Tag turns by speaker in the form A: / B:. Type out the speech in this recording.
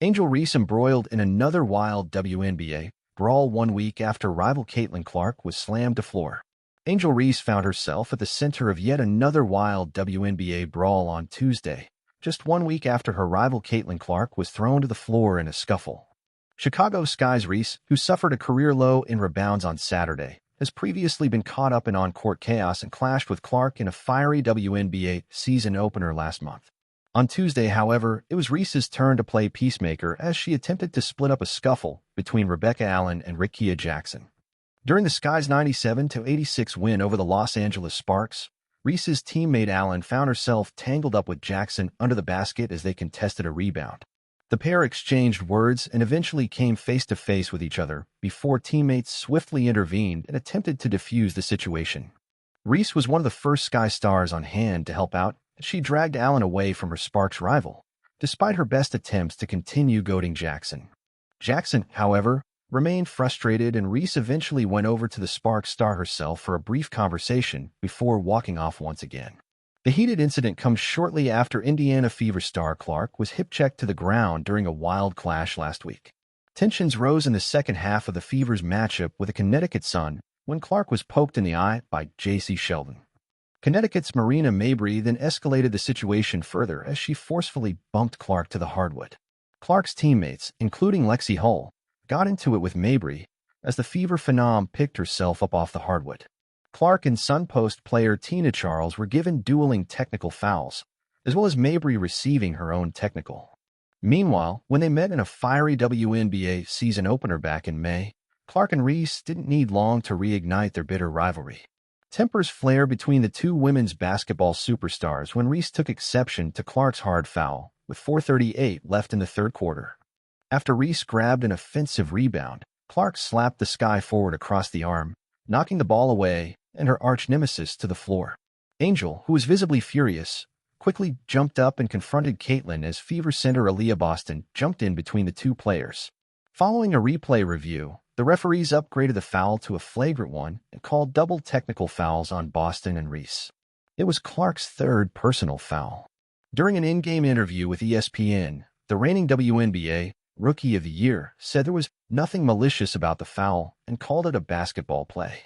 A: Angel Reese embroiled in another wild WNBA brawl 1 week after rival Caitlin Clark was slammed to floor. Angel Reese found herself at the center of yet another wild WNBA brawl on Tuesday, just 1 week after her rival Caitlin Clark was thrown to the floor in a scuffle. Chicago Sky's Reese, who suffered a career low in rebounds on Saturday, has previously been caught up in on-court chaos and clashed with Clark in a fiery WNBA season opener last month. On Tuesday, however, it was Reese's turn to play Peacemaker as she attempted to split up a scuffle between Rebecca Allen and Rickea Jackson. During the Sky's 97-86 win over the Los Angeles Sparks, Reese's teammate Allen found herself tangled up with Jackson under the basket as they contested a rebound. The pair exchanged words and eventually came face-to-face with each other before teammates swiftly intervened and attempted to defuse the situation. Reese was one of the first Sky stars on hand to help out as she dragged Allen away from her Sparks rival, despite her best attempts to continue goading Jackson. Jackson, however, remained frustrated, and Reese eventually went over to the Sparks star herself for a brief conversation before walking off once again. The heated incident comes shortly after Indiana Fever star Clark was hip-checked to the ground during a wild clash last week. Tensions rose in the second half of the Fever's matchup with the Connecticut Sun when Clark was poked in the eye by J.C. Sheldon. Connecticut's Marina Mabrey then escalated the situation further as she forcefully bumped Clark to the hardwood. Clark's teammates, including Lexi Hull, got into it with Mabrey as the Fever phenom picked herself up off the hardwood. Clark and Sun Post player Tina Charles were given dueling technical fouls, as well as Mabrey receiving her own technical. Meanwhile, when they met in a fiery WNBA season opener back in May, Clark and Reese didn't need long to reignite their bitter rivalry. Tempers flared between the two women's basketball superstars when Reese took exception to Clark's hard foul, with 4:38 left in the third quarter. After Reese grabbed an offensive rebound, Clark slapped the Sky forward across the arm, knocking the ball away and her arch-nemesis to the floor. Angel, who was visibly furious, quickly jumped up and confronted Caitlin as Fever center Aaliyah Boston jumped in between the two players. Following a replay review, the referees upgraded the foul to a flagrant one and called double technical fouls on Boston and Reese. It was Clark's third personal foul. During an in-game interview with ESPN, the reigning WNBA Rookie of the Year said there was nothing malicious about the foul and called it a basketball play.